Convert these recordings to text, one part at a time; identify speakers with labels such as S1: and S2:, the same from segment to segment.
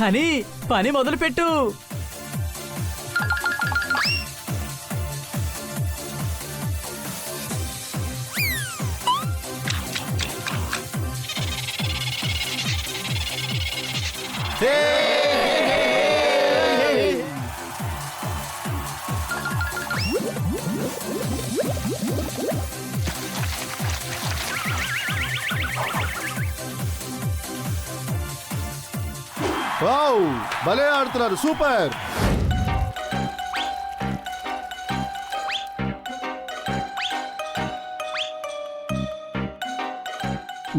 S1: Honey పని మొదలు పెట్టు.
S2: వావ్, భలే ఆడుతున్నారు, సూపర్.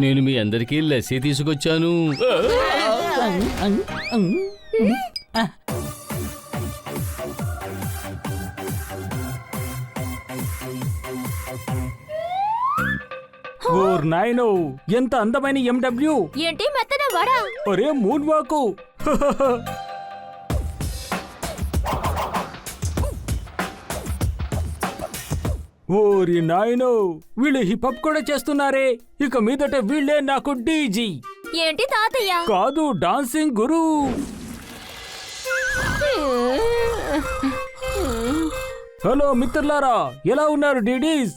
S3: నేను మీ అందరికీ లస్సీ తీసుకొచ్చాను.
S4: ఓర్ నాయనో, ఎంత అందమైన ఎండబ్ల్యూ.
S5: ఏంటి మెత్తన వడా?
S4: ఒరే మూన్ వాకు. ఓరి నాయనో, వీళ్ళు హిప్ హాప్ కూడా చేస్తున్నారే. ఇక మీదట వీళ్ళే నాకు డీజీ.
S5: ఏంటి తాతయ్య?
S4: కాదు, డాన్సింగ్ గురు. హలో మిత్రులారా, ఎలా ఉన్నారు డీడీస్?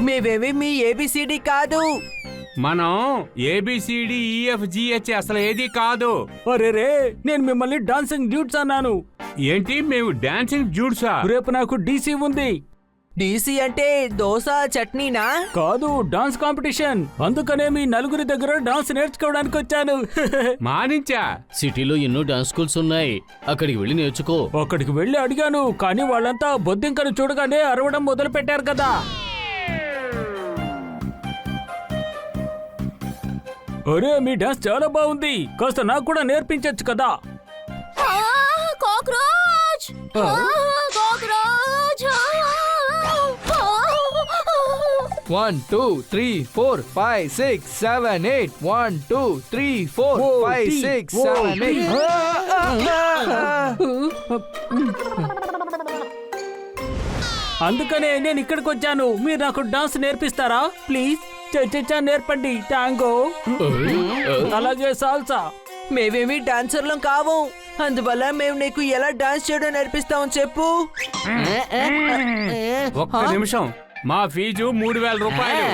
S1: మేవేవి మీ ఏబిసిడి కాదు.
S6: మనం ABCDEFGH అసలు ఏది కాదు.
S4: అరే రే, నేను మిమ్మల్ని డాన్సింగ్ డ్యూట్స్ అన్నాను.
S6: ఏంటి మేము డాన్సింగ్ జూడ్సా?
S4: రేపు నాకు డీసీ ఉంది.
S1: డీసీ అంటే దోశ చట్నీనా?
S4: కాదు, డాన్స్ కాంపిటీషన్. అందుకనే మీ నలుగురి దగ్గర డాన్స్ నేర్చుకోవడానికి వచ్చాను.
S6: మానించా.
S3: సిటీలో ఎన్నో డాన్స్ స్కూల్స్ ఉన్నాయి, అక్కడికి వెళ్ళి నేర్చుకో.
S4: అక్కడికి వెళ్ళి అడిగాను, కానీ వాళ్ళంతా బొద్దింకను చూడగానే అరవడం మొదలు పెట్టారు కదా. అరే, మీ డాన్స్ చాలా బాగుంది, కాస్త నాకు కూడా నేర్పించచ్చు కదా.
S5: కాక్రోచ్! కాక్రోచ్!
S7: 1 2 3 4 5 6 7 8 1 2 3 4 5 6 7 8.
S4: అందుకనే నేను ఇక్కడికి వచ్చాను. మీరు నాకు డాన్స్ నేర్పిస్తారా ప్లీజ్? చచ్చా నేర్పండి. టాంగో, అలాగే సాల్సా.
S1: మేమేమి డాన్సర్లం కావు, అందువల్ల మేము నీకు ఎలా డాన్స్ చేయడం నేర్పిస్తాం చెప్పు.
S6: ఒక్క నిమిషం, మా ఫీజు 3000 రూపాయలు.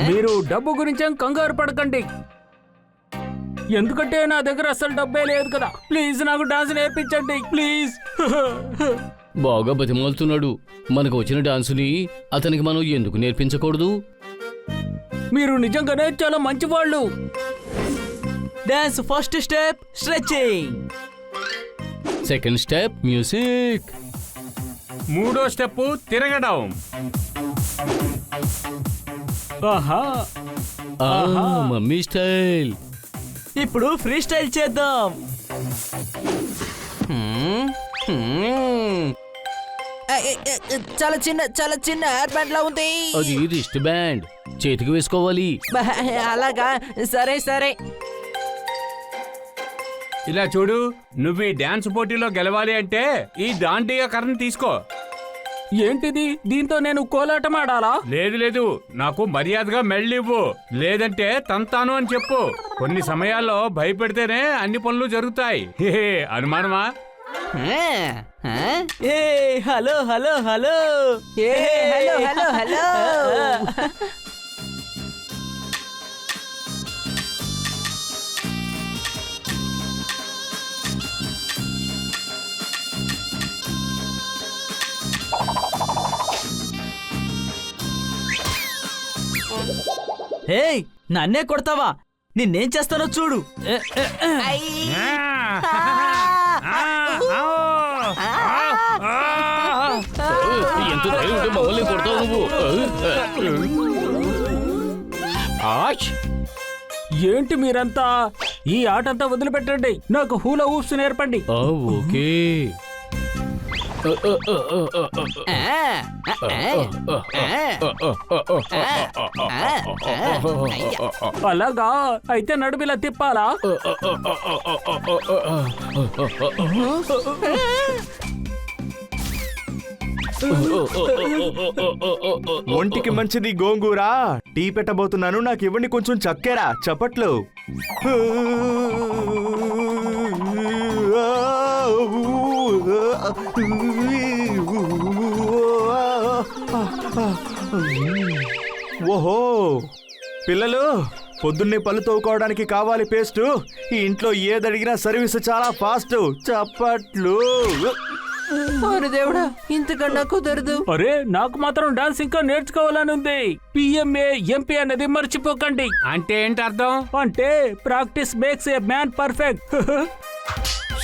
S4: మీరు డబ్బు గురించి కంగారు పడకండి, ఎందుకంటే నా దగ్గర అసలు డబ్బే లేదు కదా. ప్లీజ్ నాకు డాన్స్ నేర్పించండి ప్లీజ్.
S3: బాగా బతిమాలుతున్నాడు. మనకు వచ్చిన డాన్సుని అతనికి మనం ఎందుకు నేర్పించకూడదు?
S4: మీరు నిజంగానే చాలా మంచివాళ్ళు.
S1: Dance first step stretching,
S3: second step music,
S6: మూడో స్టెప్ తిరగడం.
S4: ఆహా,
S3: మమ్మీ స్టైల్.
S1: ఇప్పుడు ఫ్రీ స్టైల్ చేద్దాం. చాలా చిన్న హెయిర్ బ్యాండ్ లా ఉంది.
S3: అది రిస్ట్ బ్యాండ్, చేతికి వేసుకోవాలి.
S1: అలాగా, సరే సరే.
S6: ఇలా చూడు, నువ్వు ఈ డాన్స్ పోటీలో గెలవాలి అంటే ఈ దాండియా కర్రను తీసుకో.
S4: ఏంటిది? దీంతో నేను కోలాటం ఆడాలా?
S6: లేదు, నాకు మర్యాదగా మెళ్ళివ్వు, లేదంటే తంతాను అని చెప్పు. కొన్ని సమయాల్లో భయపెడితేనే అన్ని పనులు జరుగుతాయి. అనుమానమా?
S1: ఏ హలో హలో హలో, ఏ హలో హలో హలో. ఏయ్, నన్నే కొడతావా? నిన్నేం చేస్తానో చూడు.
S3: ఎంత ధైర్యం ఉంటే మమ్మల్ని కొడతావు నువ్వు?
S4: ఏంటి మీరంతా? ఈ ఆటంతా వదిలిపెట్టండి, నాకు హూలా ఊప్స్ నేర్పండి.
S3: ఓకే.
S4: అలాగా, అయితే నడుమిలా తిప్పాలా?
S8: ఒంటికి మంచిది గోంగూర. టీ పెట్టబోతున్నాను, నాకు ఇవ్వండి కొంచెం చక్కెర. చప్పట్లు. ఓహో పిల్లలు, పొద్దున్నే పళ్ళు తోవుకోవడానికి కావాలి పేస్టు. ఈ ఇంట్లో ఏదడిగినా సర్వీస్ చాలా ఫాస్ట్. చప్పట్లు.
S1: ఓరి దేవుడా, ఇంతకన్నా కుదరదు.
S4: అరే నాకు మాత్రం డాన్స్ ఇంకా నేర్చుకోవాలని ఉంది. పిఎంఏ ఎంపీ అనేది మర్చిపోకండి.
S6: అంటే ఏంటి అర్థం?
S4: అంటే practice makes a man perfect.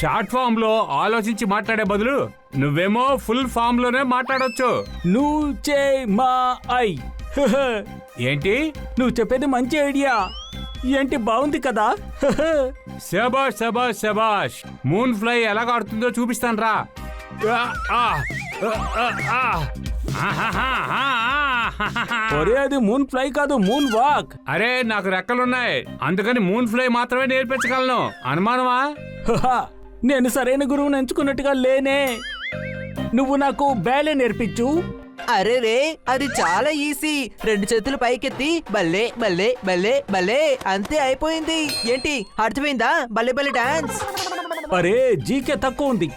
S6: Short form లో ఆలోచించి మాట్లాడే బదులు నువ్వేమో ఫుల్ ఫామ్ లోనే మాట్లాడొచ్చు.
S4: నువ్వు చే మా ఐ.
S6: ఏంటి?
S4: నువ్వు చెప్పేది మంచి ఐడియా. ఏంటి బాగుంది కదా?
S6: శబాష్ శబాష్ శబాష్. మూన్ ఫ్లై ఎలా ఆడుతుందో చూపిస్తాను రా.
S4: ఒరే అది మూన్ ఫ్లై కాదు, మూన్ వాక్.
S6: అరే నాకు రెక్కలున్నాయి, అందుకని మూన్ ఫ్లై మాత్రమే నేర్పించగలను. అనుమానమా?
S4: నేను సరైన గురువుని ఎంచుకున్నట్టుగా లేనే. నువ్వు నాకు బ్యాలే నేర్పించు.
S1: అరే రే, అది చాలా ఈజీ. 2 చేతులు పైకెత్తి బల్లే బల్లే బల్లే బల్లే, అంతే అయిపోయింది. ఏంటి అర్థమైందా? బల్లే బల్లే డాన్స్.
S4: అరే జీకే తక్కువ ఉంది.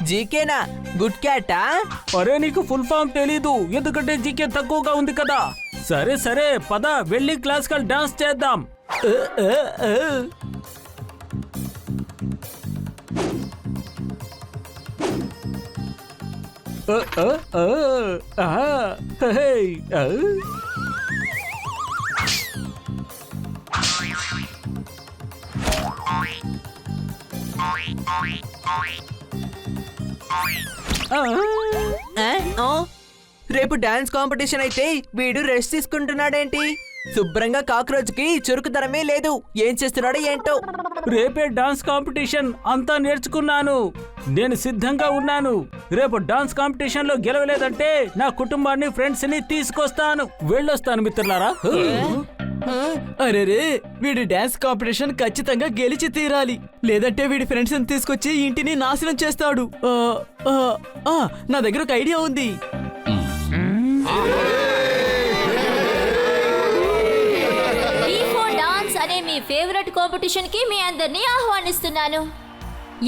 S1: జీకేనా? గుడ్ క్యాటా?
S4: అరే నీకు ఫుల్ ఫామ్ తెలీదు, ఎందుకంటే జీకే తక్కువగా ఉంది కదా. సరే సరే పద వెళ్ళి క్లాసికల్ డాన్స్ చేద్దాం.
S1: రేపు డాన్స్ కాంపిటీషన్ అయితే వీడు రెస్ట్ తీసుకుంటున్నాడేంటి? శుభ్రంగా కాక్రోచ్ కి చురుకుదనమే లేదు. ఏం చేస్తున్నాడో ఏంటో.
S4: రేపే డాన్స్ కాంపిటీషన్, అంతా నేర్చుకున్నాను. నేను సిద్ధంగా ఉన్నాను. రేపు డాన్స్ కాంపిటీషన్ లో గెలవలేదంటే నా కుటుంబాన్ని ఫ్రెండ్స్ ని తీసుకొస్తాను. వెళ్ళొస్తాను మిత్రులారా.
S9: అరేరే, వీడి డాన్స్ కాంపిటీషన్ ఖచ్చితంగా గెలిచి తీరాలి, లేదంటే వీడి ఫ్రెండ్స్ ని తీసుకొచ్చి ఇంటిని నాశనం చేస్తాడు. నా దగ్గర ఒక ఐడియా ఉంది.
S5: అనే మీ ఫేవరెట్ కాంపిటీషన్ కి మీ అందరినీ ఆహ్వానిస్తున్నాను.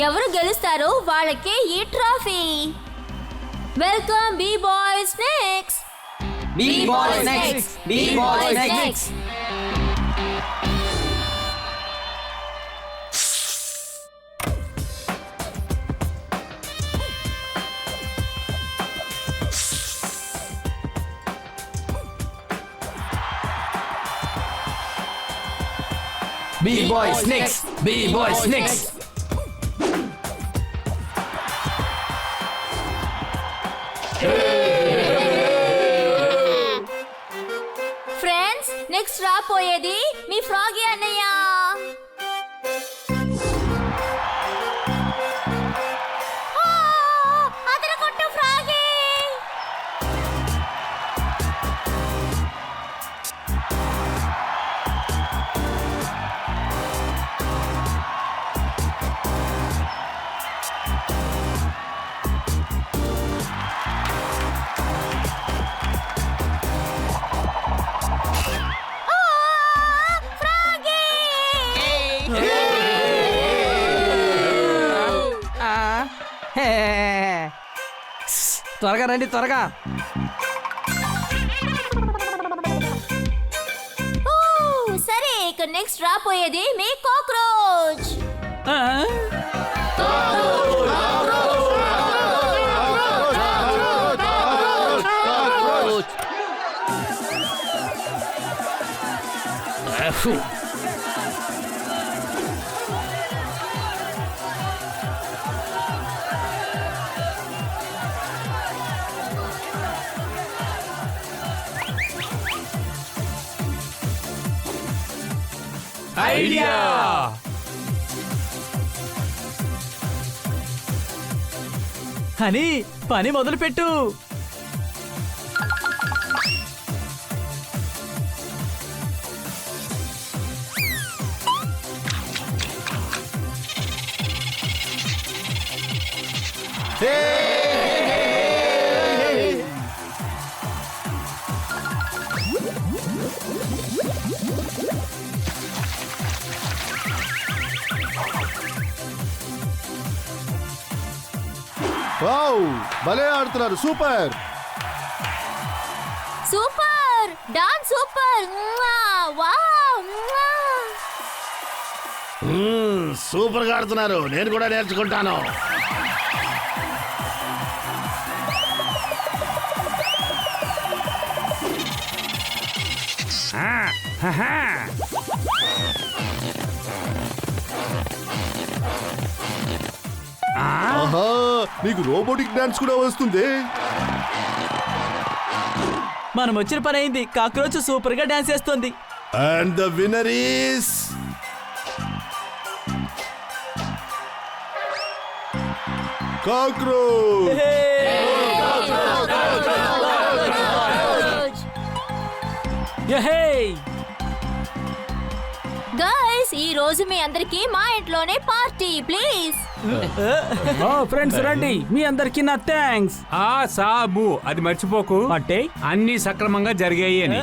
S5: ఎవరు గెలుస్తారో వాళ్ళకే ఈ trophy. Welcome B boys next. B boys next. B boys next.
S9: B-boys next. B-boys next.
S5: Friends, next రాపోయేది మీ ఫ్రాగీ అన్నయ్య. అతను కొట్టు ఫ్రాగీ.
S9: త్వరగా రండి, త్వరగా.
S5: సరే, ఇక నెక్స్ట్ రాపోయేది మీ కాక్రోచ్.
S6: ఐడియా.
S9: హనీ, పని మొదలు పెట్టు.
S2: వావ్ భలే ఆడుతున్నారు super.
S5: Super dance super wow
S10: super గా ఆడుతున్నారు. నేను కూడా నేర్చుకుంటాను.
S2: ఆహా నీకు రోబోటిక్ డాన్స్ కూడా వస్తుంది.
S9: మనం వచ్చిన పని అయింది. కాక్రోచ్ సూపర్ గా డాన్స్ చేస్తుంది.
S2: And the winner is cockroach.
S4: యహే
S5: గైస్ ఈ రోజు మీ అందరికి మా ఇంట్లోనే పార్టీ ప్లీజ్.
S4: ఓ ఫ్రెండ్స్ రండి, మీ అందరికి నా థ్యాంక్స్.
S6: ఆ సాబు అది మర్చిపోకు,
S4: అంటే
S6: అన్ని సక్రమంగా జరిగాయి అని.